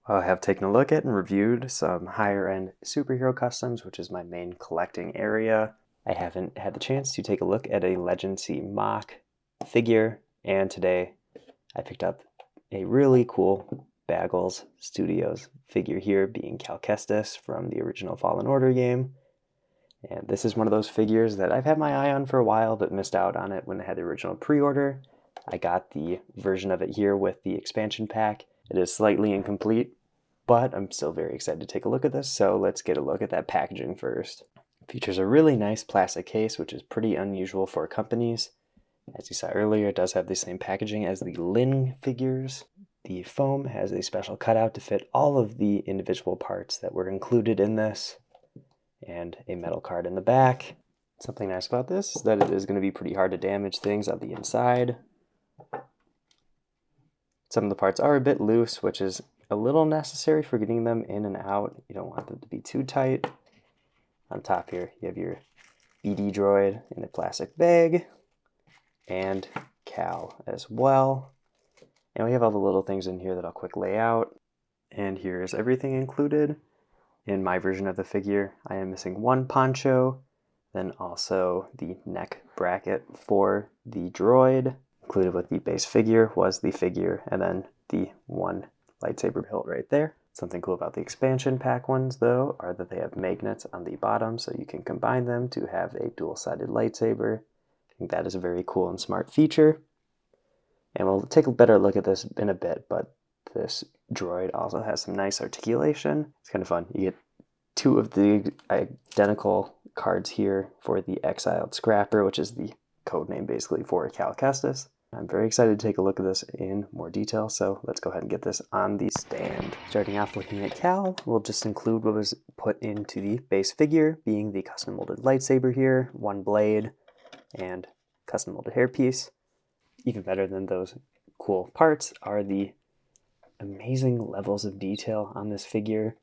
I have taken a look at and reviewed some higher end superhero customs, which is my main collecting area. I haven't had the chance to take a look at a Legacy mock figure, and today I picked up a really cool Baggles Studios figure here, being Kestis from the original Fallen Order game. And this is one of those figures that I've had my eye on for a while, but missed out on it when I had the original pre-order. I got the version of it here with the expansion pack. It is slightly incomplete, but I'm still very excited to take a look at this, so let's get a look at that packaging first. It features a really nice plastic case, which is pretty unusual for companies. As you saw earlier, it does have the same packaging as the Minifigures. The foam has a special cutout to fit all of the individual parts that were included in this, and a metal card in the back. Something nice about this is that it is going to be pretty hard to damage things on the inside. Some of the parts are a bit loose, which is a little necessary for getting them in and out. You don't want them to be too tight. On top here, you have your BD droid in a plastic bag, and Cal as well. And we have all the little things in here that I'll quick lay out. And here is everything included. In my version of the figure, I am missing one poncho, then also the neck bracket for the droid. Included with the base figure was the figure, and then the one lightsaber hilt right there. Something cool about the expansion pack ones, though, are that they have magnets on the bottom, so you can combine them to have a dual-sided lightsaber. I think that is a very cool and smart feature. And we'll take a better look at this in a bit, but this droid also has some nice articulation. It's kind of fun. You get two of the identical cards here for the Exiled Scrapper, which is the code name basically for Kestis. I'm very excited to take a look at this in more detail, so let's go ahead and get this on the stand. Starting off looking at Cal, we'll just include what was put into the base figure, being the custom molded lightsaber here, one blade, and custom molded hairpiece. Even better than those cool parts are the amazing levels of detail on this figure.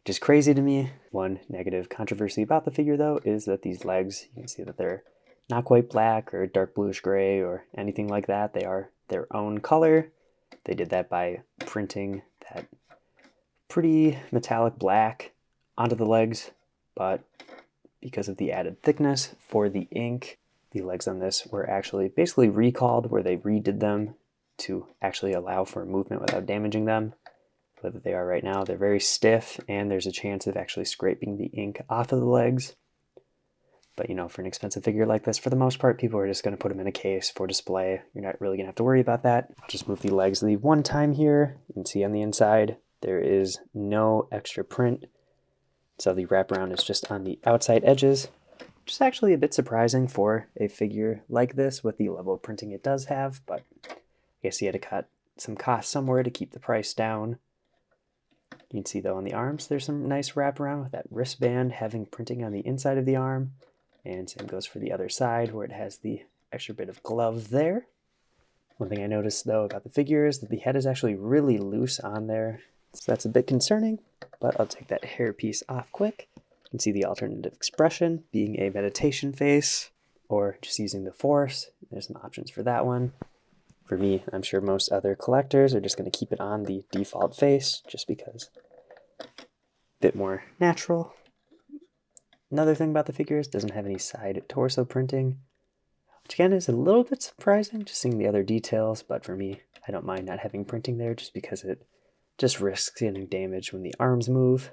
Just crazy to me. One negative controversy about the figure, though, is that these legs, you can see that they're not quite black or dark bluish gray or anything like that. They are their own color. They did that by printing that pretty metallic black onto the legs, but because of the added thickness for the ink, the legs on this were actually basically recalled, where they redid them to actually allow for movement without damaging them. The way that they are right now, they're very stiff, and there's a chance of actually scraping the ink off of the legs. But, you know, for an expensive figure like this, for the most part, people are just going to put them in a case for display. You're not really going to have to worry about that. I'll just move the legs the one time here. You can see on the inside, there is no extra print. So the wraparound is just on the outside edges, which is actually a bit surprising for a figure like this with the level of printing it does have. But I guess you had to cut some cost somewhere to keep the price down. You can see, though, on the arms, there's some nice wraparound with that wristband having printing on the inside of the arm. And same goes for the other side, where it has the extra bit of glove there. One thing I noticed, though, about the figure is that the head is actually really loose on there. So that's a bit concerning, but I'll take that hair piece off quick. You can see the alternative expression being a meditation face, or just using the Force. There's some options for that one. For me, I'm sure most other collectors are just going to keep it on the default face, just because a bit more natural. Another thing about the figure is it doesn't have any side torso printing, which again is a little bit surprising, just seeing the other details, but for me, I don't mind not having printing there just because it just risks getting damaged when the arms move.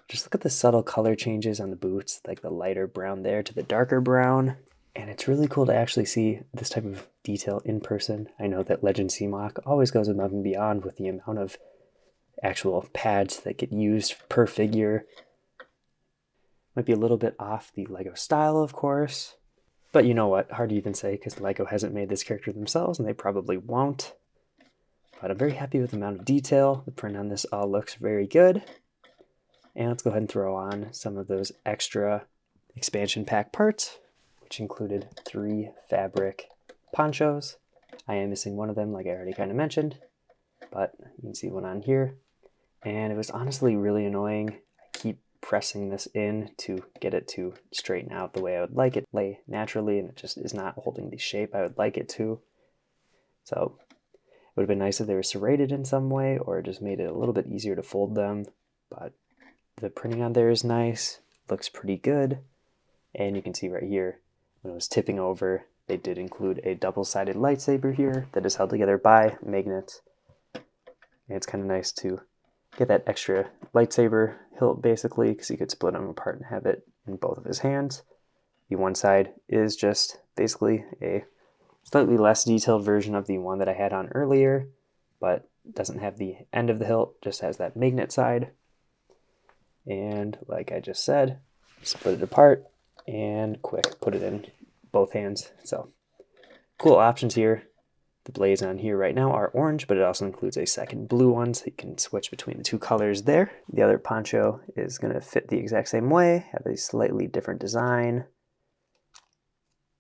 Just look at the subtle color changes on the boots, like the lighter brown there to the darker brown. And it's really cool to actually see this type of detail in person. I know that Legacy Mock always goes above and beyond with the amount of actual pads that get used per figure. Might be a little bit off the Lego style, of course. But you know what? Hard to even say because Lego hasn't made this character themselves, and they probably won't. But I'm very happy with the amount of detail. The print on this all looks very good. And let's go ahead and throw on some of those extra expansion pack parts, which included 3 fabric ponchos. I am missing one of them, like I already kind of mentioned, but you can see one on here. And it was honestly really annoying. I keep pressing this in to get it to straighten out the way I would like it, lay naturally, and it just is not holding the shape I would like it to. So Would have been nice if they were serrated in some way or just made it a little bit easier to fold them, but the printing on there is nice, looks pretty good, and you can see right here, when it was tipping over, they did include a double-sided lightsaber here that is held together by magnets, and it's kind of nice to get that extra lightsaber hilt basically, because you could split them apart and have it in both of his hands. The one side is just basically a slightly less detailed version of the one that I had on earlier, but doesn't have the end of the hilt, just has that magnet side. And like I just said, split it apart and quick, put it in both hands. So cool options here. The blades on here right now are orange, but it also includes a second blue one, so you can switch between the two colors there. The other poncho is going to fit the exact same way, have a slightly different design.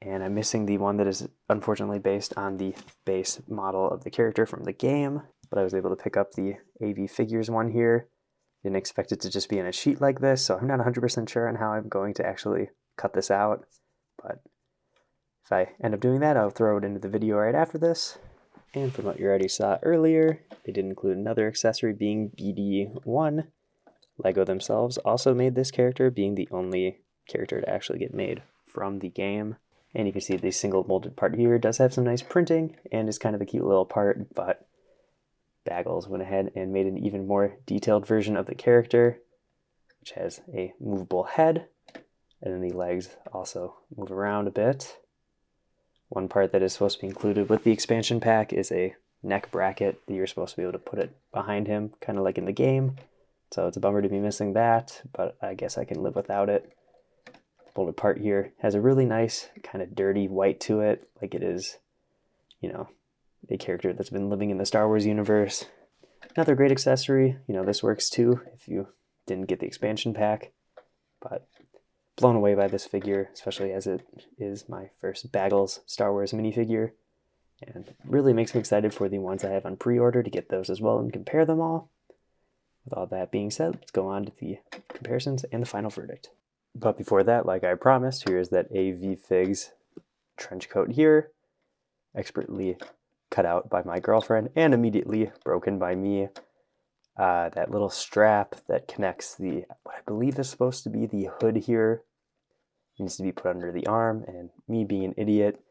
And I'm missing the one that is unfortunately based on the base model of the character from the game, but I was able to pick up the AV Figures one here. Didn't expect it to just be in a sheet like this, so I'm not 100% sure on how I'm going to actually cut this out, but if I end up doing that, I'll throw it into the video right after this. And from what you already saw earlier, they did include another accessory being BD1. LEGO themselves also made this character, being the only character to actually get made from the game. And you can see the single molded part here does have some nice printing and is kind of a cute little part, but Baggles went ahead and made an even more detailed version of the character, which has a movable head, and then the legs also move around a bit. One part that is supposed to be included with the expansion pack is a neck bracket that you're supposed to be able to put it behind him, kind of like in the game. So it's a bummer to be missing that, but I guess I can live without it. The molded part here has a really nice kind of dirty white to it, like it is, you know, a character that's been living in the Star Wars universe. Another great accessory, you know, this works too if you didn't get the expansion pack, but blown away by this figure, especially as it is my first Baggles Star Wars minifigure, and really makes me excited for the ones I have on pre-order to get those as well and compare them all. With all that being said, let's go on to the comparisons and the final verdict. But before that, like I promised, here's that AV Figs trench coat here, expertly cut out by my girlfriend and immediately broken by me. That little strap that connects the, what I believe is supposed to be the hood here, needs to be put under the arm, and me being an idiot,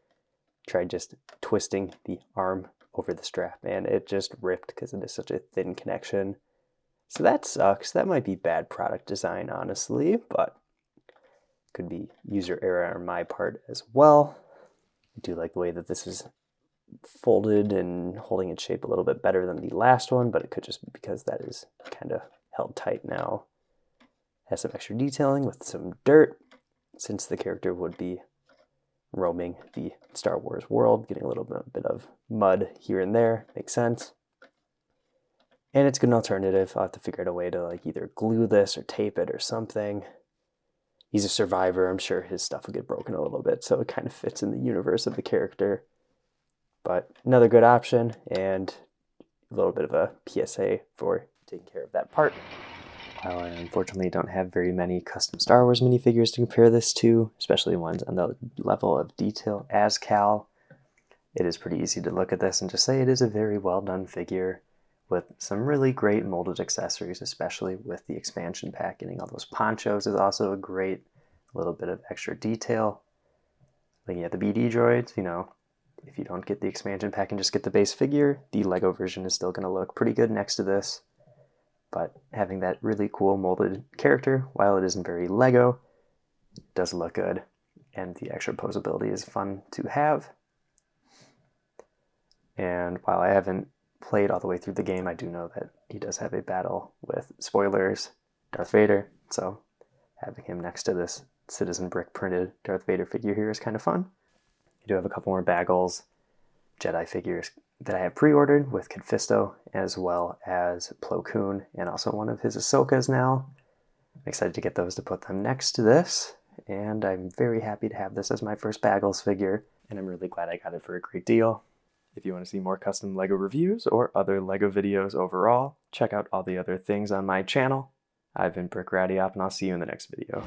tried just twisting the arm over the strap, and it just ripped because it is such a thin connection. So that sucks. That might be bad product design, honestly, but could be user error on my part as well. I do like the way that this is folded and holding its shape a little bit better than the last one, but it could just be because that is kind of held tight now. Has some extra detailing with some dirt, since the character would be roaming the Star Wars world, getting a little bit of mud here and there. Makes sense. And it's a good alternative. I'll have to figure out a way to like either glue this or tape it or something. He's a survivor. I'm sure his stuff will get broken a little bit, so it kind of fits in the universe of the character. But another good option, and a little bit of a PSA for taking care of that part. While I unfortunately don't have very many custom Star Wars minifigures to compare this to, especially ones on the level of detail as Cal, it is pretty easy to look at this and just say it is a very well done figure with some really great molded accessories, especially with the expansion pack. Getting all those ponchos is also a great little bit of extra detail. Looking at the BD droids, you know, if you don't get the expansion pack and just get the base figure, the LEGO version is still going to look pretty good next to this. But having that really cool molded character, while it isn't very LEGO, it does look good. And the extra posability is fun to have. And while I haven't played all the way through the game, I do know that he does have a battle with, spoilers, Darth Vader. So having him next to this Citizen Brick printed Darth Vader figure here is kind of fun. I do have a couple more Baggles Jedi figures that I have pre-ordered with Kestis, as well as Plo Koon, and also one of his Ahsokas now. I'm excited to get those to put them next to this, and I'm very happy to have this as my first Baggles figure, and I'm really glad I got it for a great deal. If you want to see more custom LEGO reviews or other LEGO videos overall, check out all the other things on my channel. I've been Brick Rowdy Up, and I'll see you in the next video.